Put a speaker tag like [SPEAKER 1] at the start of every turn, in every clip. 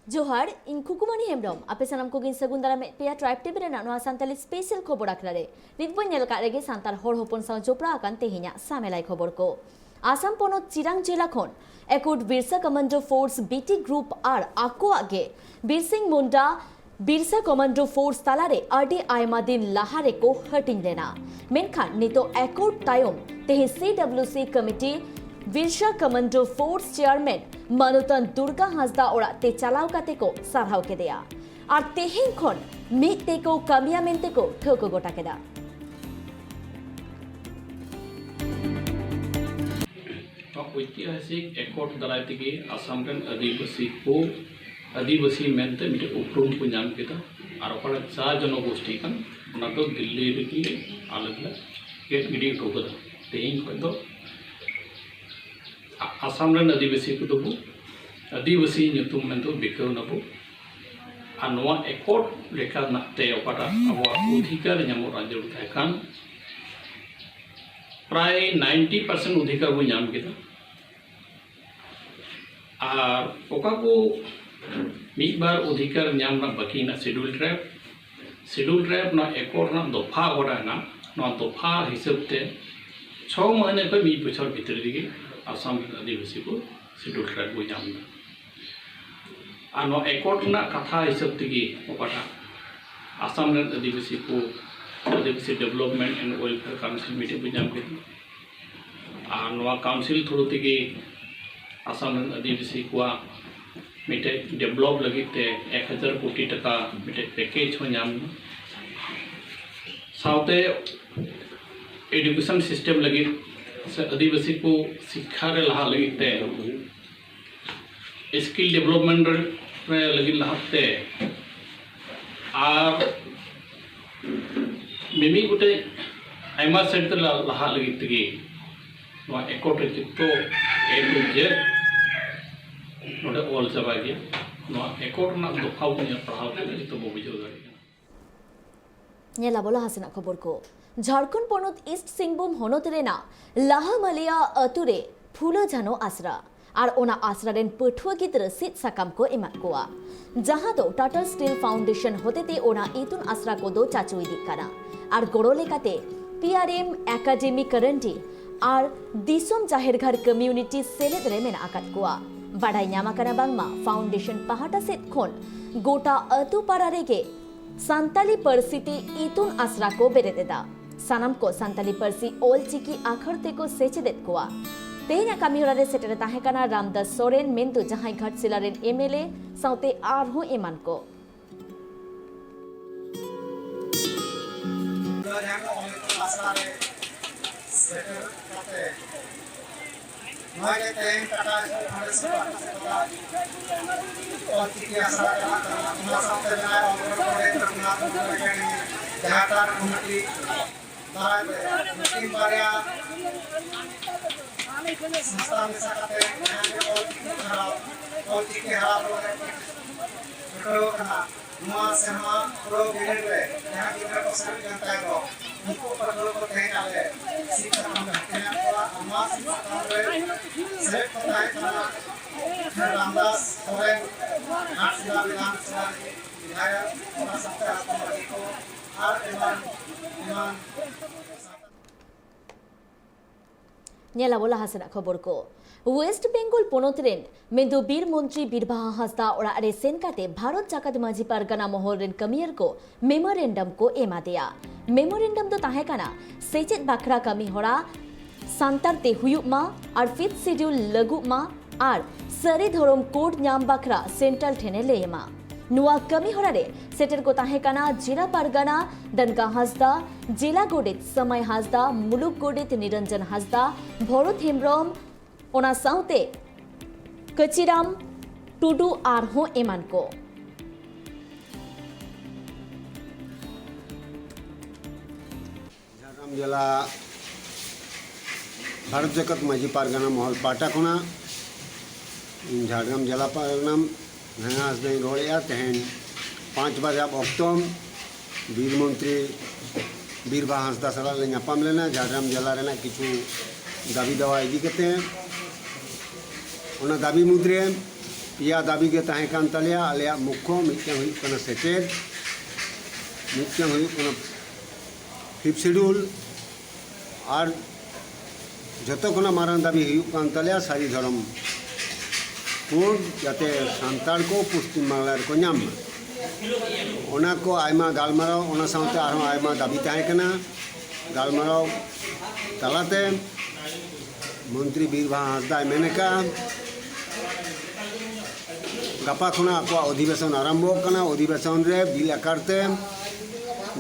[SPEAKER 1] जोहार इन खुकुमनी हेमब्रम आपे सनम को गिन सगुन दारा पेया ट्राइब टेबे रेना नोआ सांताली स्पेशल खबर आखलारे नितबो नेल का रेगे सांताल हर होपन साव जोपरा आकान तेहिना सामेलाई खबर को आसाम पनत चिरांग जिला खन एकुट Birsa commando force BT group आर आको आगे बिरसिंग मुंडा बिरसा कमांडो फोर्स तालारे आरडी आयमा दिन लाहारे को हटिंग लेना मेनखान नितो एकुट तायम तेहि CWC committee Birsa commando force chairman मानुतन दुर्गा हांसदा ओड़ा ते चलाव काते को सारहाव केदेया और तेहेन खन मिद तेको कामिया मेनते को ठोको गोटा केदा
[SPEAKER 2] ऐतिहासिक एकॉर्ड दाराय तेगे आसाम रेन आदिवासी मेनते मिटे उपरुम को नाम केदा और ओकरा जा जनगोष्ठी कान ओना तो दिल्ली रेगी आलगला गेट गिडी ठोकदा तेहिन खन दो आसाम रेन आदिवासी को दबो आदिवासी nyutum मेनतो बेकौ नबो आनवा एकॉर्ड रेखा नाते ओकरा अब अधिकार नामो राज्य थाकान प्राय 90% अधिकार को नाम केदा और ओका को मिद बार अधिकार नाम ना बाकी ना शेड्यूल ट्राइब ना एकॉर्ड ना दफा ओरा ना दफा हिसाब ते 6 महीने पे मिद बछर भीतर दिगे आसाम आदिवासी को शेड्यूल ट्राइब को नाम ना और ना एकॉर्ड ना कथा हिसाब तेगे ओकाटा आसाम आदिवासी को आदिवासी development and welfare council meeting को नाम केदा और नवा काउंसिल थ्रू तेगे आसाम आदिवासी को मिटे डेवलप लगी ते 1000 कोटी टका मिटे पैकेज हो नाम साउते एजुकेशन सिस्टम लगी से आदिवासी को शिक्षा रे लहा लगी ते स्किल डेवलपमेंट रे लगी लहाते और मिमी गुटे आयमा सेंटर लहा लगी तेगे नवा एकॉर्ड चित्तो ए टू जेड नोडे ऑल चाबा गया नवा एकॉर्ड ना दफाव को पढ़ाव के तो बुझो दाड़ी
[SPEAKER 1] नेला बोला हसना खबर को झारखंड पनत ईस्ट सिंहभूम हनत रेना लाहामालिया अतुरे फुलो जानो आसरा और ओना आसरा रेन पठुआ गिद्र सिट साकाम को एमात कोआ जहां दो टाटा स्टील फाउंडेशन होतेते ओना इतुन आसरा को दो चाचू इदिक काना और गोड़ो लेकाते पीआरएम एकाडेमी करंटी और दिसोम जाहेरघर कम्युनिटी सेलेद रे मेना आकात कोआ बाडाई ᱧᱟᱢ ᱟᱠᱟᱱᱟ ᱵᱟᱝᱢᱟ फाउंडेशन पाहाटा सेट खन गोटा अतु पारा रेगे सांताली पर्सी ते इतुन आसरा को बेरेदेदा सानाम को सांताली पर्सी ओल चिकी आखर ते को सेचेदेत कोआ तेना कामिहोरा रे सेटेरे ताहेकाना रामदास सोरेन मेंदु जहां घाटसिला रेन एमएलए साउते आरहो एमान को
[SPEAKER 3] Mari teng kata harus और की आशा करना साथे ना और करना जहां कमिटी दाराय मीटिंग बारिया संस्था में सकते और की हाल करो करना नुआ सेमा प्रो गिरेड रे जहां की को सर्व जनता को उनको पर लोग को कहे आले शिक्षा हम हटना को अम्मा शिक्षा रे सेट पताए करना रामदास सोरेन घाटशिला विधानसभा विधायक और सबसे आत्मवादी को और ईमान
[SPEAKER 1] नेला बोला हसना खबर को वेस्ट बेंगल पनत रेन मेंदु बीर मंत्री बीरबाहा हांसदा ओड़ा रे सेन काते भारत जाकात माझी पारगाना महल रेन कमियर को मेमोरेंडम को एमा दिया मेमोरेंडम दो ताहे काना सेचेत बाखरा कमी होड़ा सांतार ते हुयुक मा और 5th शेड्यूल लगु मा और सरे धरम कोड ᱧᱟᱢ बाखरा सेंट्रल ठेने लेमा नुआ कमी होड़ा रे सेटर को ताहे काना जिला पारगाना दनका हांसदा जिला गोडेत समय हांसदा मुलुक गोडेत निरंजन हांसदा भरत हेम्ब्रम ओना साउते कचिराम टुडू आरहो एमान को
[SPEAKER 4] झारग्राम जिला भारत जगत माझी पारगाना महल पाटा खुना झारग्राम जिला पारगाना घास दई रोड़े तेहन 5 बजे अक्टोम वीर मंत्री बीरबाहा हांसदा सला नापाम लेना झारग्राम जिला रेना किछु दाबी दवा इदी कते ओना दाबी मुद्रे पिया दाबी के तहें कान तलेया आलेया मुख्य मिटन हुई कना सेचेद मिटन हुई कना फिफ्थ शेड्यूल और जतो कोना मारान दाबी हुई कान तलेया सारी धर्म कोड जाते सांताल को पश्चिम बांग्ला को नाम ओना को आयमा गालमाराव ओना साउते आरहों आयमा दाबी तहें कना गालमाराव तलाते मंत्री बीरबहा हांसदा मेनका गापा खुना आको अधिवेशन आरम्भ करना अधिवेशन रे बिल आकारते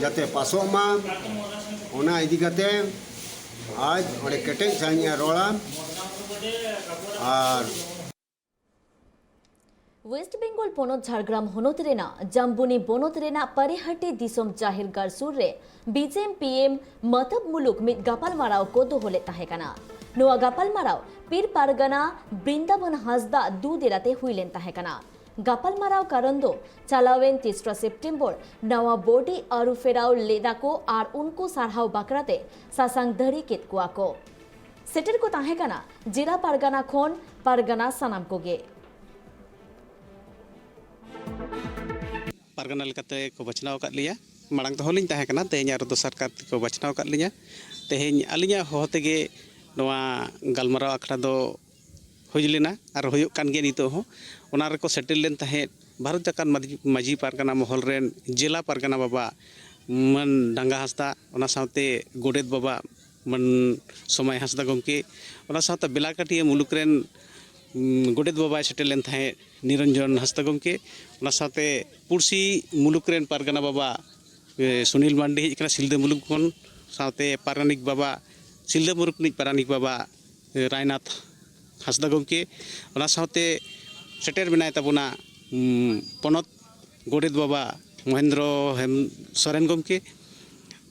[SPEAKER 4] जाते पासों मा ओना इदी करते आज और केटेज साइनिया रोला और
[SPEAKER 1] वेस्ट बेंगल पोनोत झारग्राम होनोत रेना जम्बुनी बोनोत रेना परेहाटी दिसोम जाहिर गार सुर रे बीजेम पीएम मतब मुलुक मित गापाल माराव को दोहले ताहेकाना नुआ गापाल माराव पीर पारगना बृंदावन हांसदा दू देराते हुईलेन ताहेकाना गापाल माराव कारण दो चालावेन 3 सेप्टेम्बर नवा बोडी आरु फेराव लेदा को आर उनको सारहाव बाकराते सासांग धरी केत कुआ को सेटर को ताहेकाना जिला पारगना खोन पारगना सानाम कोगे
[SPEAKER 5] पारगना लेकाते को बचनाव कर लिया मांग तो होलिंग ताहे कना तेहें आरो दोसर कार को बचनाव कर लिया तेहें अलिया होतेगे नवा गालमाराव आखड़ा दो हुई लेना और हुयुग कान गे नितो हो ओना रे को सेटल लेन ताहे भारत जाकान माजी पारगना महल रेन जिला पारगना बाबा मन डांगा हांसदा ओना साथे गोडेत बाबा मन समय हांसदा गमके ओना साथे बेलाकाटिया मुलुक रेन गोडेत बाबा सेटल लेन ताहे निरंजन हांसदा गमके ओना साथे पुरसी मुलुक रेन पारगना बाबा सुनील मांडी हिज कना सिलदे मुलुक कोन साथे पारानिक बाबा सिलदे मुलुक निज पारानिक बाबा रायनाथ हांसदा गमके ओना साथे सेटेर बनाय ताबोना पनत गोडेत बाबा महेंद्र हेम सोरेन गमके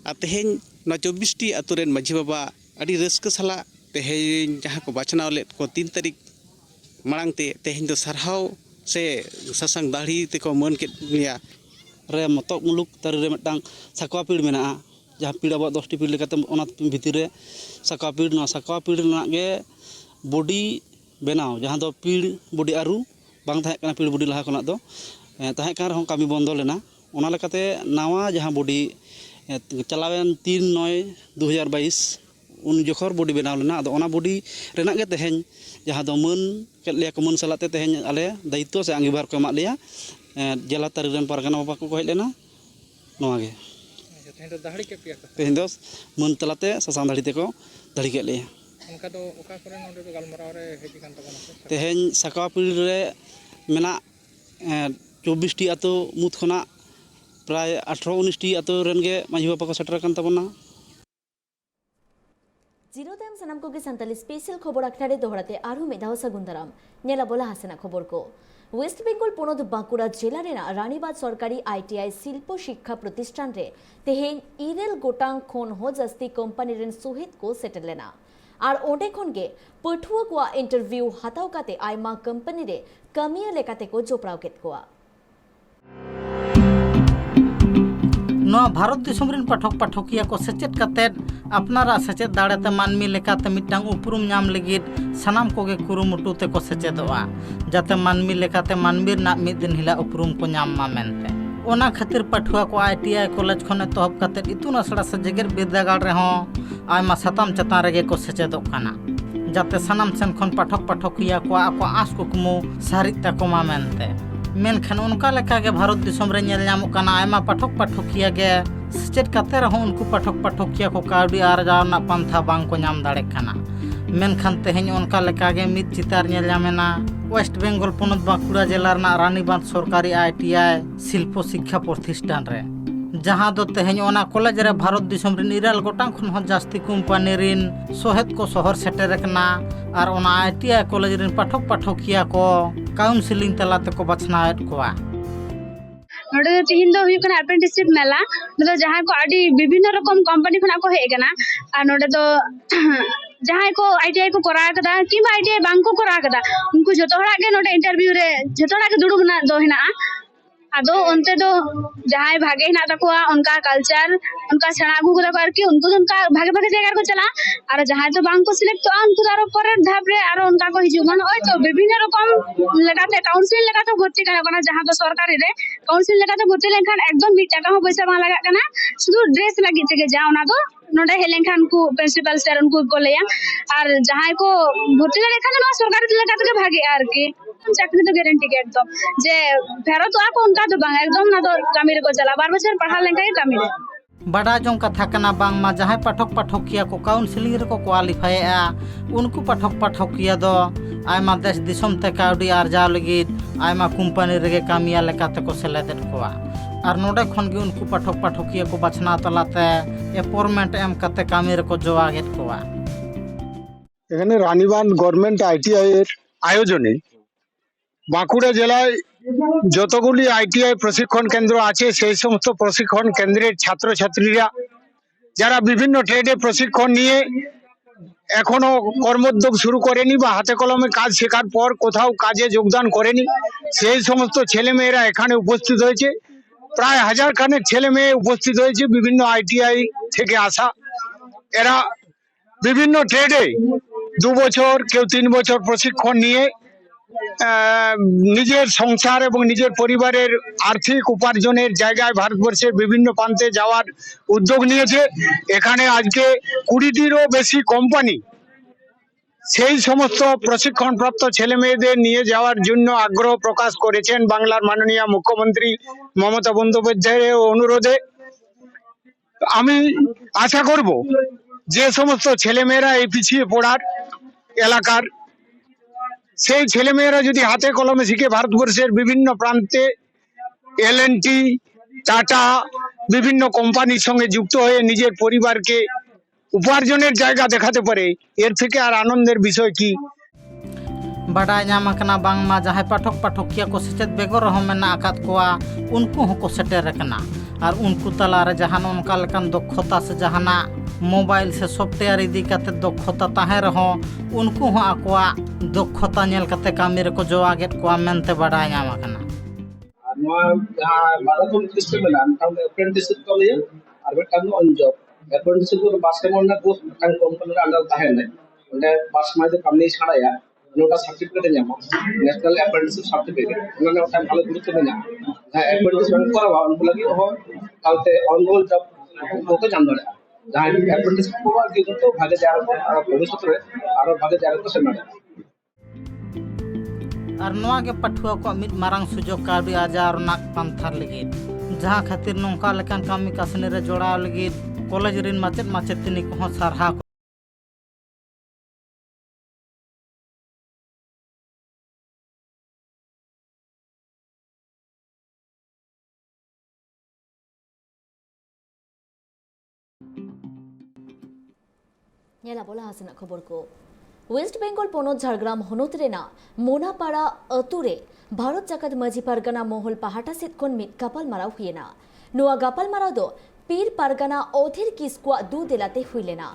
[SPEAKER 5] आ तेहें 24टी आतु रेन माझी बाबा अड़ी रस्क साला तेहें जहाँ को बाचनाव लेत को 3 तारीख मांगते तेहें दो सरहाव से सासांग दाढ़ी तेको मन के निया रे मतक मुलुक तारे रे मिटांग साकवा पीड़ मेना जहाँ पीड़ अब 10टी पीड़ लेकाते ओना भितर रे साकवा पीड़ गे बॉडी बनाव जहाँ दो पीड़ बॉडी आरु बांग थाहे कना पीड़ बॉडी लहा खना दो ताहे कान रहन कामी बंद लेना ओना लेकाते नावा जहाँ बॉडी चलावेन 3/9/2022 उन जोखर बॉडी बनाव लेना आदो ओना बॉडी रेना गे तेहें जहाँ दो मन के लिया को मन सलाते तेहें आले दायित्व से अंगीभार को एमा लिया जिला तारीख पारगना बाबा को हज लेना गे तेहें दो मन तलाते सासांग दाढ़ी तेको दाढ़ी के लिया तेहें साकवा पीड़ रे मेना 24टी आतो मुत खना प्राय 18-19टी आतो रेन गे माझी बाबा को सेटर कान ताबोना
[SPEAKER 1] जीरो टाइम सनाम को के संताली स्पेशल खबर आखनारे दोहराते आरु मेधाव सगुंदराम नेला बोला हासेना खबर को वेस्ट बेंगल पोनोद बांकुड़ा जिला रेना रानीबाद सरकारी आईटीआई शिल्प शिक्षा प्रतिष्ठान रे तेहें 2 गोटांग खोन हो जस्ती कंपनी रेन सुहित को सेटल लेना और ओंडे खन गे पठुआ को इंटरव्यू हताव काते आयमा कंपनी रे कमिया लेकाते को जोपड़ाव केत कोआ
[SPEAKER 6] नवा भारत दिसम रेन पाठक पाठकिया को सेचेत कातेद अपनारा सेचेत दाड़ेते मानमी लेकाते मिटांग उपरुम नाम लगित सानाम कोगे कुरुमुटु ते को सेचेदवा जाते मानमी लेकाते मानमीर ना मिद दिन हिला उपरुम को नाम मा मेनते ओना खातिर पाठुआ को आईटीआई कॉलेज खने तहब कातेद इतुन आसड़ा से जेगर विद्यागार रे हों आयमा साताम चतान रेगे को सेचेदोग काना जाते सानाम सेन खन पाठक पाठकिया को आको आस कुकमु सारित तको मा मेनते मेनखान उनका लेका गे भारत दिसम रे नेल ᱧᱟᱢᱚᱜ ᱠᱟᱱᱟ आयमा पाठक पाठकिया गे सेचेद काते रहों उनको पाठक पाठकिया को कावडी आरजाव ना पंथा बांग को नाम दाड़े काना मेनखान तेहें उनका लेका गे मिद चितार नेल ᱧᱟᱢᱮᱱᱟ वेस्ट बेंगल पोनोत बांकुड़ा जिला रना रानीबांध सरकारी आईटीआई शिल्प शिक्षा प्रतिष्ठान रे जहाँ दो तेहें ओना कॉलेज रे भारत दिसम रे 9 गोटांग खन हो जास्ती कंपनी रिन सोहेत को शहर सेटेर कना और ओना आईटीआई कॉलेज रिन पाठक पाठकिया को काउंसिलिंग तलाते को बचनाएत कोआ
[SPEAKER 7] नोडे तिहिन दो हुई कना अप्रेंटिसशिप मेला मतलब जहाँ को आडी विभिन्न रकम कंपनी खना को हे कना और नोडे दो जहाँ को आईटीआई को करा कदा किबा आईटीआई बांग को करा कदा उनको जतो हड़ा के नोडे इंटरव्यू रे जतो हड़ा के दुडुब ना दो हिना ᱟᱫᱚ ᱚᱱᱛᱮ ᱫᱚ ᱡᱟᱦᱟᱸᱭ ᱵᱷᱟᱜᱮ ᱦᱮᱱᱟᱜ ᱛᱟᱠᱚᱣᱟ ᱚᱱᱠᱟ ᱠᱟᱞᱪᱟᱨ ᱚᱱᱠᱟ ᱥᱮᱬᱟ ᱟᱹᱜᱩ ᱠᱟᱫᱟ ᱠᱚ ᱟᱨᱠᱤ ᱩᱱᱠᱩ ᱫᱚ ᱚᱱᱠᱟ ᱵᱷᱟᱜᱮ ᱵᱷᱟᱜᱮ ᱡᱟᱭᱜᱟ ᱨᱮᱠᱚ ᱪᱟᱞᱟᱜᱼᱟ ᱟᱨ ᱡᱟᱦᱟᱸᱭ ᱫᱚ ᱵᱟᱝ ᱠᱚ ᱥᱤᱞᱮᱠᱴᱚᱜᱼᱟ ᱩᱱᱠᱩ ᱫᱚ ᱟᱨᱚ ᱯᱚᱨᱮᱨ ᱫᱷᱟᱯ ᱨᱮ ᱟᱨᱚ ᱚᱱᱠᱟ ᱠᱚ ᱦᱤᱡᱩᱜ ᱢᱟ ᱱᱚᱜᱼᱚᱭ ᱛᱚ ᱵᱤᱵᱷᱤᱱᱱᱚ ᱨᱚᱠᱚᱢ ᱞᱮᱠᱟᱛᱮ ᱠᱟᱣᱩᱱᱥᱤᱞ ᱞᱮᱠᱟᱛᱮ ᱵᱷᱚᱨᱛᱤ ᱜᱟᱱᱚᱜ ᱠᱟᱱᱟ ᱡᱟᱦᱟᱸ ᱫᱚ ᱥᱚᱨᱠᱟরি ᱨᱮ ᱠᱟᱣᱩᱱᱥᱤᱞ ᱞᱮᱠᱟᱛᱮ ᱵᱷᱚᱨᱛᱤ ᱞᱮᱱᱠᱷᱟन ᱮᱠᱫᱚᱢ 1 টাকা ᱦᱚᱸ ᱯᱚᱭᱥᱟ ᱵᱟᱝ ᱞᱟᱜᱟᱜ ᱠᱟᱱᱟ শুধু ড্রেস ᱞᱟᱹᱜᱤᱫ ᱛᱮᱜᱮ ᱡᱟ ᱚᱱᱟ ᱫᱚ ᱱᱚᱰᱮ ᱦᱮᱡ ᱞᱮᱱᱠᱷᱟन ᱩᱱᱠᱩ प्रिंसिᱯᱟल ᱥᱮᱨ ᱩᱱᱠᱩ ᱠᱚ ᱞᱟᱹᱭᱟ ᱟᱨ ᱡᱟᱦᱟᱸᱭ ᱠᱚ ᱵᱷᱚᱨᱛᱤ ᱞᱮᱱᱠᱷᱟन ᱱᱚᱣᱟ ᱥᱚᱨᱠᱟরি ᱞᱮᱠᱟ ᱛᱮᱜᱮ ᱵᱷᱟᱜᱮᱜᱼᱟ ᱟᱨᱠᱤ চাকরি তো গ্যারান্টি ᱜᱮ ᱮᱠᱫᱚᱢ ᱡᱮ ᱯᱷᱮᱨᱚᱛᱚᱜᱼᱟ ᱠᱚ ᱚᱱᱠᱟ ᱫᱚ ᱵᱟᱝ ᱮᱠᱫᱚम ᱚᱱᱟ ᱫᱚ ᱠᱟᱹᱢᱤ ᱨᱮᱠᱚ ᱪᱟᱞᱟᱜᱼᱟ 2 বছর ᱯᱟᱲᱦᱟᱣ ᱞᱮᱱᱠᱷᱟन ᱜᱮ ᱠᱟᱹᱢᱤ ᱨᱮ
[SPEAKER 6] ᱵᱟᱰᱟᱭ ᱡᱚᱝ ᱠᱟᱛᱷᱟ ᱠᱟᱱᱟ ᱵᱟᱝᱢᱟ ᱡᱟᱦᱟᱸᱭ ᱯᱟᱴᱷᱚᱠ ᱯᱟᱴᱷᱚᱠᱤᱭᱟᱹ ᱠᱚ ᱠᱟᱣᱩᱱᱥᱤᱞᱤᱝ ᱨᱮᱠᱚ ᱠᱳᱣᱟᱞᱤᱯᱷᱟᱭᱮᱜᱼᱟ ᱩᱱᱠᱩ ᱯᱟᱴᱷᱚᱠ ᱯᱟᱴᱷᱚᱠᱤᱭᱟᱹ ᱫᱚ ᱟᱭᱢᱟ ᱫᱮᱥ ᱫᱤᱥᱚᱢ ᱛᱮ ᱠᱟᱹᱣᱰᱤ ᱟᱨᱡᱟᱣ ᱞᱟᱹᱜᱤᱫ ᱟᱭᱢᱟ ᱠᱳᱢᱯᱟᱱᱤ ᱨᱮᱜᱮ ᱠᱟᱹᱢᱤᱭᱟ ᱞᱮᱠᱟᱛᱮᱠᱚ ᱥᱮᱞᱮᱫᱮᱫ ᱠᱚᱣᱟ ᱟᱨ ᱱᱚᱰᱮ ᱠᱷᱚᱱ ᱜᱮ ᱩᱱᱠᱩ ᱯᱟᱴᱷᱚᱠ ᱯᱟᱴᱷᱚᱠᱤᱭᱟᱹ ᱠᱚ ᱵᱟᱪᱷᱱᱟᱣ ᱛᱟᱞᱟᱛᱮ ᱮᱯᱚᱭᱢᱮᱱᱴ ᱮᱢ ᱠᱟᱛᱮ ᱠᱟᱹᱢᱤ ᱨᱮᱠᱚ জোয়াগেদ কোয়া
[SPEAKER 8] এখানে রানীবাঁধ গভর্নমেন্ট আইটিআই এর আয়োজনে বাঁকুড়া জেলায় যতগুলি আইটিআই প্রশিক্ষণ কেন্দ্র আছে সেই সমস্ত প্রশিক্ষণ কেন্দ্রের ছাত্রছাত্রীরা যারা বিভিন্ন ট্রেডে প্রশিক্ষণ নিয়ে এখনো কর্মোদ্যোগ শুরু করেনি বা হাতে কলমে কাজ শেখার পর কোথাও কাজে যোগদান করেনি সেই সমস্ত ছেলেমেয়েরা এখানে উপস্থিত হয়েছে প্রায় 1000 খানেক ছেলে মেয়ে উপস্থিত হয়েছে বিভিন্ন আইটিআই থেকে আসা এরা বিভিন্ন ট্রেডে 2 বছর কেউ 3 বছর প্রশিক্ষণ নিয়ে নিজের সংসার এবং নিজের পরিবারের আর্থিক উপার্জনের জায়গায় ভারতবর্ষের বিভিন্ন প্রান্তে যাওয়ার উদ্যোগ নিয়েছে এখানে আজকে 20টিরও বেশি কোম্পানি সেই সমস্ত প্রশিক্ষণপ্রাপ্ত ছেলে মেয়েদের নিয়ে যাওয়ার জন্য আগ্রহ প্রকাশ করেছেন বাংলার মাননীয় মুখ্যমন্ত্রী মমতা বন্দ্যোপাধ্যায়ের অনুরোধে আমি আশা করব যে সমস্ত ছেলেমেয়েরা এই পিছিয়ে পড়ার এলাকার সেই ছেলেমেয়েরা যদি হাতে কলমে শিখে ভারতবর্ষের বিভিন্ন প্রান্তে এলএনটি টাটা বিভিন্ন কোম্পানির সঙ্গে যুক্ত হয়ে নিজের পরিবারকে উপার্জনের জায়গা দেখাতে পারে এর থেকে আর আনন্দের বিষয় কি
[SPEAKER 6] ᱵᱟᱰᱟᱭ ᱧᱟᱢ ᱟᱠᱟᱱᱟ ᱵᱟᱝᱢᱟ ᱡᱟᱦᱟᱸᱭ ᱯᱟᱴᱷᱚᱠ ᱯᱟᱴᱷᱚᱠᱤᱭᱟᱹ ᱠᱚ ᱥᱮᱪᱮᱫ ᱵᱮᱜᱚᱨ ᱨᱮᱦᱚᱸ ᱢᱮᱱᱟᱜ ᱟᱠᱟᱫ ᱠᱚᱣᱟ ᱩᱱᱠᱩ ᱦᱚᱸᱠᱚ ᱥᱮᱴᱮᱨ ᱟᱠᱟᱱᱟ ᱟᱨ ᱩᱱᱠᱩ ᱛᱟᱞᱟᱨᱮ ᱡᱟᱦᱟᱱ ᱚᱱᱠᱟ ᱞᱮᱠᱟᱱ ᱫᱚᱠᱷᱚᱛᱟ ᱥᱮ ᱡᱟᱦᱟᱱᱟᱜ ᱢᱳᱵᱟᱭᱤᱞ ᱥᱮ ᱥᱚᱯᱷᱴᱣᱮᱭᱟᱨ ᱤᱫᱤ ᱠᱟᱛᱮ ᱫᱚᱠᱷᱚᱛᱟ ᱛᱟᱦᱮᱸ ᱨᱮᱦᱚᱸ ᱩᱱᱠᱩ ᱦᱚᱸ ᱟᱠᱚᱣᱟᱜ ᱫᱚᱠᱷᱚᱛᱟ ᱧᱮᱞ ᱠᱟᱛᱮ ᱠᱟᱹᱢᱤ ᱨᱮᱠᱚ ᱡᱚᱣᱟᱜᱮᱫ ᱠᱚᱣᱟ ᱢᱮᱱᱛᱮ ᱵᱟᱰᱟᱭ ᱧᱟᱢ ᱟᱠᱟᱱᱟ
[SPEAKER 9] ᱱᱚᱣᱟ ᱡᱟᱦᱟᱸ ᱢᱟᱨᱟᱛᱷᱚᱱ ᱥᱤᱥᱴᱮᱢ ᱢᱮᱱᱟᱜᱼᱟ ᱢᱤᱫᱴᱟᱝ ᱮᱯᱨᱮᱱᱴᱤᱥᱤᱯ ᱠᱚ ᱞᱟᱹᱭᱟ ᱟᱨ ᱢᱤᱫᱴᱟᱝ ᱫᱚ ᱚᱱᱡᱚᱵ ᱮᱯᱨᱮᱱᱴᱤᱥᱤᱯ ᱫᱚ ᱵᱟᱥᱠᱮᱢᱚᱱ ᱨᱮᱱᱟᱜ ᱠᱳর্স ᱢᱤᱫᱴᱟᱝ ᱠᱳম্ᱯᱟᱱᱤ ᱨᱮ ᱟᱱᱰᱟᱨ ᱛᱟᱦᱮᱱᱟ ᱚᱸᱰᱮ 5 মাস ᱠᱟᱹᱢᱤ ᱪᱷᱟᱲᱟᱭᱟ ᱱᱚᱴᱟ সার্টিফিকেট ᱧᱟᱢᱟ ন্যাশনাল অ্যাপ্রেন্টিসশিপ সার্টিফিকেট ᱚᱱᱟ ᱢᱤᱫᱴᱟᱝ ভালো গুরুত্ব ᱢᱮᱱᱟᱜᱼᱟ ᱡᱟᱦᱟᱸ ᱮᱯᱨᱮᱱᱴᱤᱥ ᱵᱟᱝ ᱠᱚᱨᱟᱣᱟ ᱩᱱᱠᱩ ᱞᱟᱹᱜᱤᱫ ᱦᱚᱸ ᱠᱟᱞᱛᱮ ᱚᱱᱜᱳᱞ ᱡᱚᱵ ᱠᱚ ᱧᱟᱢ ᱫᱟᱲᱮᱭᱟᱜᱼᱟ ᱡᱟᱦᱟᱸᱭ ᱮᱯᱨᱮᱱᱴᱤᱥ ᱠᱚᱣᱟ কিন্তু ভাগে জায়গা ᱠᱚ ᱟᱨ ভবিষ্যৎ ᱨᱮ ᱟᱨᱚ ভাগে জায়গা ᱠᱚ ᱥᱮᱱ ᱫᱟᱲᱮᱭᱟᱜᱼᱟ
[SPEAKER 6] ᱟᱨ ᱱᱚᱣᱟ ᱜᱮ ᱯᱟᱹᱴᱷᱩᱣᱟᱹ ᱠᱚᱣᱟᱜ ᱢᱤᱫ ᱢᱟᱨᱟᱝ ᱥᱩᱡᱳᱜᱽ ᱠᱟᱹᱣᱰᱤ ᱟᱨᱡᱟᱣ ᱨᱮᱱᱟᱜ ᱯᱟᱱᱛᱷᱟ ᱞᱟᱹᱜᱤᱫ ᱡᱟᱦᱟᱸ ᱠᱷᱟᱹᱛᱤᱨ ᱱᱚᱝᱠᱟ ᱞᱮᱠᱟᱱ ᱠᱟᱹᱢᱤ ᱠᱟᱹᱥᱱᱤ ᱨᱮ ᱡᱚᱲᱟᱣ ᱞᱟᱹᱜᱤᱫ ᱠᱚᱞᱮᱡᱽ ᱨᱮᱱ ᱢᱟᱪᱮᱫ ᱢᱟᱪᱮᱛᱟᱹᱱᱤ ᱠᱚᱦᱚᱸ ᱥᱟᱨᱦᱟᱣ
[SPEAKER 1] ᱧᱮᱞᱟᱵᱚ ᱞᱟᱦᱟ ᱥᱮᱱᱟᱜ ᱠᱷᱚᱵᱚᱨ ᱠᱚ ᱳᱭᱮᱥᱴ ᱵᱮᱝᱜᱚᱞ ᱯᱚᱱᱚᱛ ঝাড়গ্রাম ᱦᱚᱱᱚᱛ ᱨᱮᱱᱟᱜ ᱢᱚᱱᱟᱯᱟᱲᱟ ᱟᱹᱛᱩ ᱨᱮ ᱵᱷᱟᱨᱚᱛ ᱡᱟᱠᱟᱛ ᱢᱟᱹᱡᱷᱤ ᱯᱟᱨᱜᱟᱱᱟ ᱢᱚᱦᱚᱞ ᱯᱟᱦᱴᱟ ᱥᱮᱫ ᱠᱷᱚᱱ ᱢᱤᱫ ᱜᱟᱯᱟᱞᱢᱟᱨᱟᱣ ᱦᱩᱭᱮᱱᱟ ᱱᱚᱣᱟ ᱜᱟᱯᱟᱞᱢᱟᱨᱟᱣ ᱫᱚ ᱯᱤᱨ ᱯᱟᱨᱜᱟᱱᱟ ᱚধীর ᱠᱤᱥᱠᱩᱣᱟᱜ ᱫᱩ ᱫᱮᱞᱟᱛᱮ ᱦᱩᱭ ᱞᱮᱱᱟ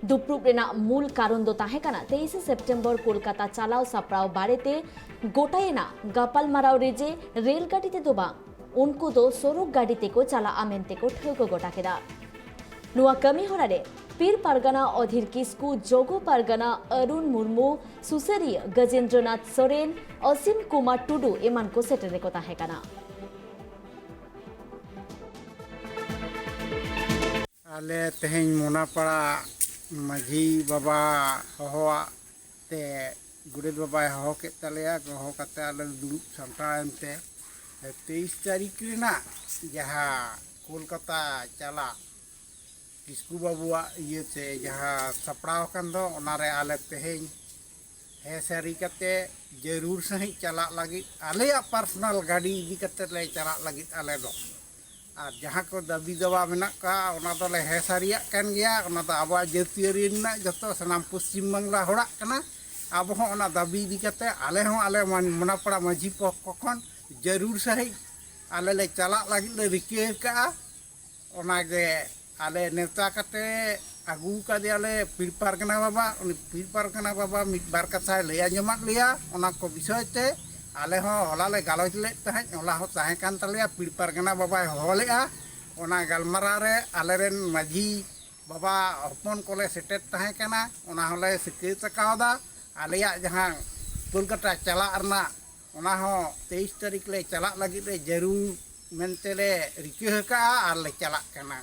[SPEAKER 1] ᱫᱩᱯᱲᱩᱵ ᱨᱮᱱᱟᱜ ᱢᱩᱞ ᱠᱟᱨᱚᱱ ᱫᱚ ᱛᱟᱦᱮᱸ ᱠᱟᱱᱟ 23 ᱥᱮᱯᱴᱮᱢᱵᱚᱨ ᱠᱳᱞᱠᱟᱛᱟ ᱪᱟᱞᱟᱣ ᱥᱟᱯᱲᱟᱣ ᱵᱟᱨᱮᱛᱮ ᱜᱚᱴᱟᱭᱮᱱᱟ ᱜᱟᱯᱟᱞᱢᱟᱨᱟᱣ ᱨᱮ ᱡᱮ ᱨᱮᱞ ᱜᱟᱹᱰᱤ ᱛᱮᱫᱚ ᱵᱟᱝ ᱩᱱᱠᱩ ᱫᱚ ᱥᱚᱲᱚᱠ ᱜᱟᱹᱰᱤ ᱛᱮᱠᱚ ᱪᱟᱞᱟᱜᱼᱟ ᱢᱮᱱᱛᱮᱠᱚ ᱴᱷᱟᱹᱣᱠᱟᱹ ᱜᱚᱴᱟ ᱠᱮᱫᱟ ᱱᱚᱣᱟ ᱠᱟᱹᱢᱤ ᱦᱚᱨᱟ ᱨᱮ पीर पारगाना अधीर किस्कू जोगो पारगाना अरुण मुर्मू सुसरिया गजेंद्रनाथ सोरेन असीम कुमार टुडू एमान को सेटेरे को ताहे काना
[SPEAKER 10] आले तेहें मोनापाड़ा माझी बाबा हवा ते गुरेद बाबा हवा के तलेया हवा कते आले दुरुब सामटाएनते 23 तारीख रेना जहाँ कोलकाता चला किस्कू बाबुआ ये से जहाँ सपड़ाव कन दो ओनारे आले तेहें हे सारी कते जरूर सही चला लगी आले पर्सनल गाड़ी इदी कते ले चला लगी आले दो और जहाँ को दाबी दवा मेना का ओना दो ले हे सारिया कन गया ओना दो आबा जातीयरी ना जतो सनाम पश्चिम बांग्ला होड़ा कना अब हो ओना दाबी इदी कते आले हो आले मोनापाड़ा माझी पखन जरूर सही आले ले चला लगी ले रिके का ओना गे आले नेता कते आगू का दियाले पीर पारगाना बाबा उनी पीर पारगाना बाबा मिद बार कथा लैया जमात लिया ओना को विषय ते आले हो होला ले गालोच ले तहै होला हो ताहे कान तलेया पीड़ परगना बाबा होलेआ ओना गलमाराव रे आलेरेन माझी बाबा हपन कोले सेटेट ताहे काना ओना होले सिके तकावदा आलेया जहां कोलकाता चला रना ओना हो 23 तारीख ले चला लगी रे जरूर मेनते ले रिक्वेस्ट का आर ले चला काना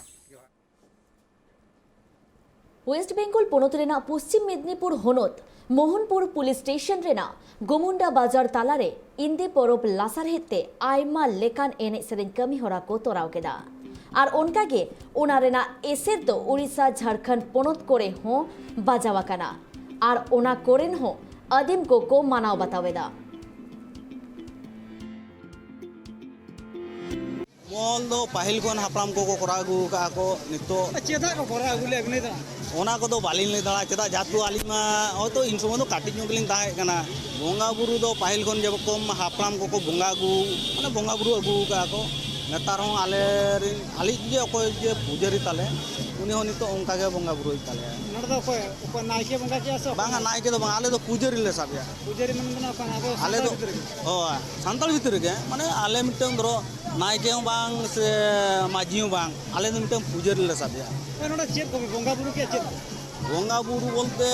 [SPEAKER 1] ওয়েস্ট বেঙ্গল পনত রেনা পশ্চিম মেদিনীপুর হনত মোহনপুর পুলিশ স্টেশন রেনা গোমুন্ডা বাজার তালারে ইন্দি পরব লাসার হেতে আইমা লেকান এনে সেরেন কামি হরা কো তোরাও কেদা আর ওনকাগে ওনা রেনা এসের দো উড়িষ্যা ঝাড়খণ্ড পনত করে হো বাজাওয়া কানা আর ওনা করেন হো আদিম কো মানাও বাতাওয়েদা
[SPEAKER 5] মল দো পাহিল কোন হাপরাম কো করা আগু কা কো নিতো
[SPEAKER 6] चेदा को करा अगुले अगने दा
[SPEAKER 5] ओना को तो बालिन ले दड़ा चेदा जातु आलिम तो इन समय तो काटी नुकलिन ताहे कना बोंगा बुरु दो पाहिल कोन जब कम हापराम को बोंगा गु माने बोंगा बुरु अगु का को नेतार हो आले आली जे अकोय जे पूजारी ताले उनी हो नितो ओंका के बोंगा बुरु ताले
[SPEAKER 6] नड़ दो को नाइके बंगा के आसो
[SPEAKER 5] बांगा नाय के तो बांगा आले तो पूजारी ले साबिया
[SPEAKER 6] पूजारी मन बना अपन आबो
[SPEAKER 5] आले तो ओ संताल भीतर के माने आले मिटन दरो नाय के बांग से माजियो बांग आले तो मिटन पूजारी ले साबिया
[SPEAKER 6] नड़ चेक को बंगा बुरु के चेक
[SPEAKER 5] बोंगा बुरु बोलते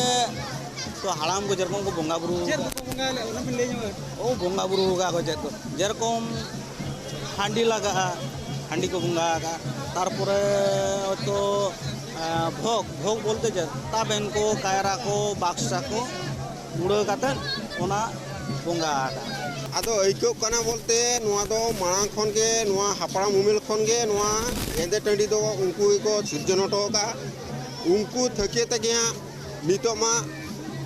[SPEAKER 5] तो हाड़ाम को जेरकम को बोंगा बुरु
[SPEAKER 6] चेक को बंगा ले ओना में ले
[SPEAKER 5] ओ बोंगा बुरु का को चेक जेरकम हांडी लगा हांडी को बोंगा का तारपरे तो भोग भोग बोलते जे ताबेन को कायरा को बाक्सा को मुड़ो काते ओना बोंगा
[SPEAKER 4] आदो ऐको कना बोलते नुआ दो मांग खन के नुआ हापराम उमिल खन के नुआ एंदे टंडी दो उनको को सिरजन टो का उनको थके तके नितो मा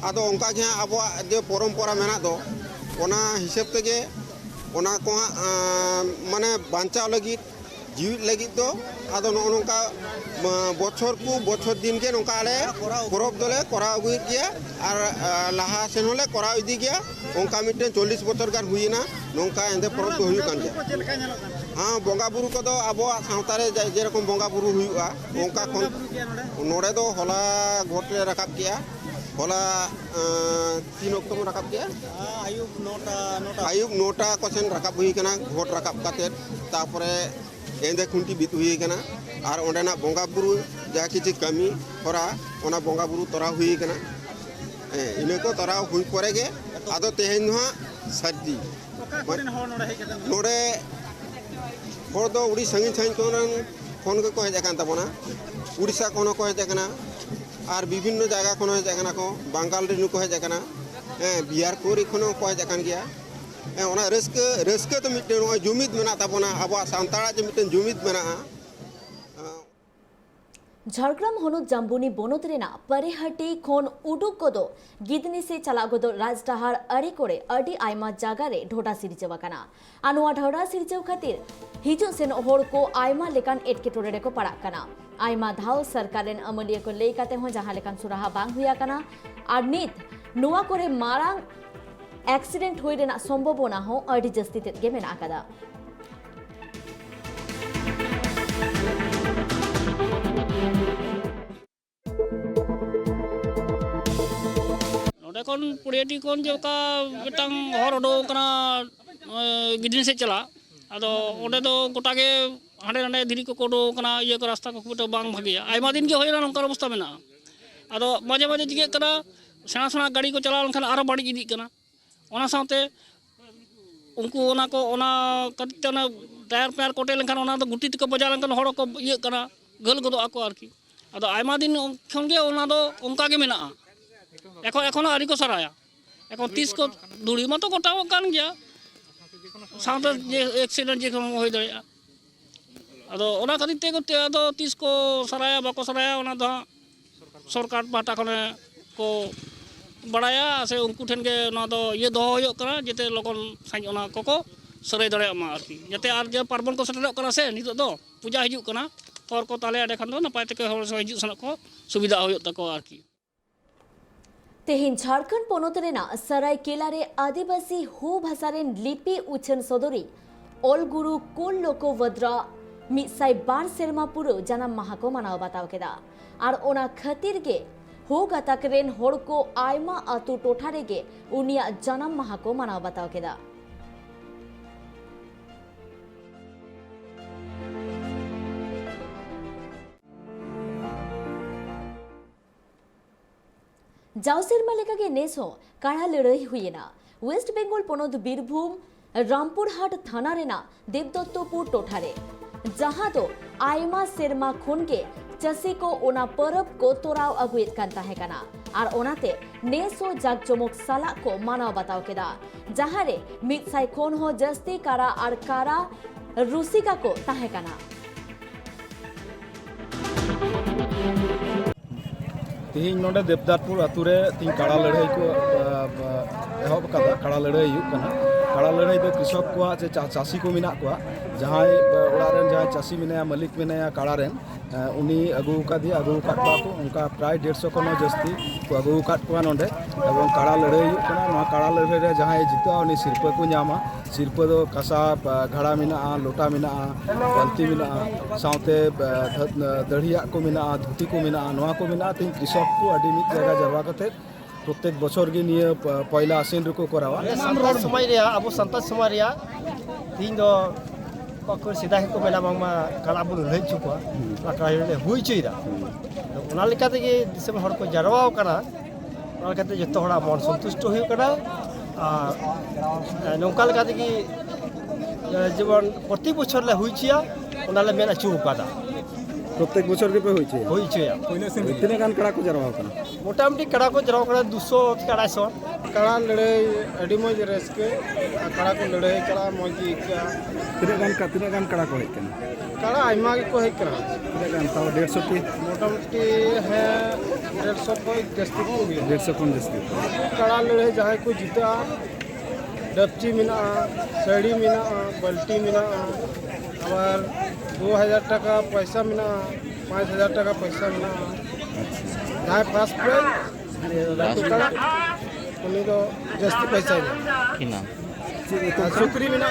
[SPEAKER 4] आदो उनका के अब जो परंपरा मेना दो ओना हिसाब तके ओना को माने बांचा लगी जीवित लगी तो आदो नोनका बछर को बछर दिन के नोका आले परब दले करा अगुई गया और लाहा सेन होले करा इदी गया ओंका मिटे 40 बछर गान हुईना नोका एंदे परब तो हुई कान गया हाँ बोंगा बुरु को दो अब सावतारे जे रकम बोंगा बुरु हुईआ ओंका कोन नोडे दो होला घोटले रकाब गया होला 3 अक्टोबर में रकाब गया आयुब नोटा कोसेन रकाब हुई कना घोट रकाब काते तापरे एंदे खुंटी बित हुई कना और ओंडेना बोंगा बुरु जा किछि कमी होरा ओना बोंगा बुरु तोरा हुई कना इने को तोरा हुई परे गे आदो तेहेन हा सद्दी नोडे होर दो उड़ी संगी संगी कोन को हेज कान तबना उड़ीसा कोन को हेज कना और विभिन्न जगह कोन हेज कना को बंगाल रे को हेज कना बिहार कोरी कोन को हेज कान गया ओना रस्क तो मिटे जुमिद मेना तबना अब सांताड़ा जे मिटे जुमिद मेना
[SPEAKER 1] ঝাড়গ্রাম হনুদ জাম্বুনি বনত রেনা পরেহাটি খন উডুক কোদো গিদনি से चला गोदो राजडाहार अड़ी कोरे अड़ी आयमा जागा रे ढोडा सिरिजवा काना आनुआ ढोडा सिरिजव खातिर हिजु सेन होड़ को आयमा लेकान एटकेटोरे को पड़ा काना आयमा धाव सरकार रेन अमलिया को लेई काते हो जहां लेकान सुराहा बांग हुया काना आर नित नुआ कोरे मारांग एक्सीडेंट हुई रेना संभावना हो अड़ी जस्ती तेत गे मेना कादा
[SPEAKER 11] kon puriati kon joka betang hor odo kana gidin se chala ado onde do gota ge hande hande dhiri ko kodo kana iye ko rasta ko beto bang bhagiya aima din ge hoyna nongkar obostha mena ado maje maje dige kana sena sena gadi ko chala lan aro badi idi kana ona saute unku ona ko ona katana tayar pyar kote len kan ona do guti ko baja lan kan hor ko iye kana gel godo ako arki ado aima din khonge ona do onka ge mena এখন আরি को सराया এখন 30 को दूरी मतो गोटाव कान गया sound जे accident जे होय दया अदो ओना खातिर ते गोते अदो 30 को सराया बाको सराया ओना दो सरकार पाटा खने को बड़ाया से उनको ठन के ना दो ये दो होय करा जेते लोगन साइ ओना कोको सराय दड़े मा आरती जेते आर जे पार्बन को सटरो करा से नितो दो पूजा हिजु कना तोर को ताले आडे खान दो नपाय तके होर हिजु सन को सुविधा होय तको आरकी
[SPEAKER 1] तेहिन झारखंड पनत रेना सरायकेला रे आदिवासी हो भाषा रेन लिपि उछन सदरी ओलगुरु कोल लोको वद्रा मिसाई बार सेरमा पुरो जन्म माहा को मनाव बताव केदा आर ओना खातिर गे हो गाताक रेन होड़ को आयमा आतु टोठा रे गे उनिया जन्म माहा को मनाव बताव केदा जाव सेरमा लेकागे नेस हो काढ़ा लड़ाई हुईना वेस्ट बेंगल पनत बीरभूम रामपुरहाट थाना रेना देवदत्तपुर टोठारे जहां दो आयमा सेरमा खुनगे चासी को ओना परब को तोराव अगुएत कान ताहे कना आर ओनाते नेसो जाकजमक साला को मानाव बताव केदा जहां रे मिद साई खोन हो जस्ती कारा आर कारा रुसिका को ताहे कना
[SPEAKER 12] तीन नोडे देवदारपुर अतुरे तीन काड़ा लड़ाई को एहब कदा काड़ा लड़ाई काड़ा लड़ाई दो कृषक को से चासी को मिना को जहां ओड़ारेन जहां चासी मिनाया मालिक मिनाया काड़ा रेन उनी अगु कादिया अगु काटवा को उनका प्राय 150 को जस्ती को अगु काटवा नोडे एवं काड़ा लड़ाई काड़ा लड़ाई रे जहां जिता उनी सिरपा को नामा सिरपा दो कसा घड़ा मिना लोटा मिना बाल्टी मिना साउते दढ़िया को मिना धुती को मिना नवा को मिना तीन कृषक को अडी मित जगह जरवा कते प्रत्येक बछर गे निये पहला आसिन रको करावा
[SPEAKER 13] सानताल समाज रे अब सानताल समाज रे तीन दो को सीधा को मेला बांगमा काला बुन लई चुका काला रे हुई चीरा ओना लेका ते दिसम हर को जरवाव कना ओना लेका ते जतो हड़ा मन संतुष्ट होय कना नोंका लेका ते जीवन प्रति बछर ले हुई छिया ओना ले मेना चु कादा
[SPEAKER 12] प्रत्येक बछर के पे होई छिया इतने गान कड़ा को जरवाव कना
[SPEAKER 13] मोटामोटी कड़ा को जरवाव कना 200 के 250
[SPEAKER 10] काड़ा लड़ाई अड़ी मज रस्के काड़ा को लड़ाई कड़ा मज
[SPEAKER 12] तीन गान कड़ा को हेकना
[SPEAKER 10] काड़ा आयमा को हेकना
[SPEAKER 12] तीन गान ताव 150 की
[SPEAKER 10] मोटामोटी है 150 को जस्ती को
[SPEAKER 12] 150 कौन जस्ती
[SPEAKER 10] काड़ा लड़ाई जहाँ को जीता डपची मिना साड़ी मिना बल्टी मिना और 2000 टका पैसा मिना 5000 टका पैसा मिना जहाँ फर्स्ट प्राइज काड़ा उन्हीं को जस्ती पैसा सुक्री मिना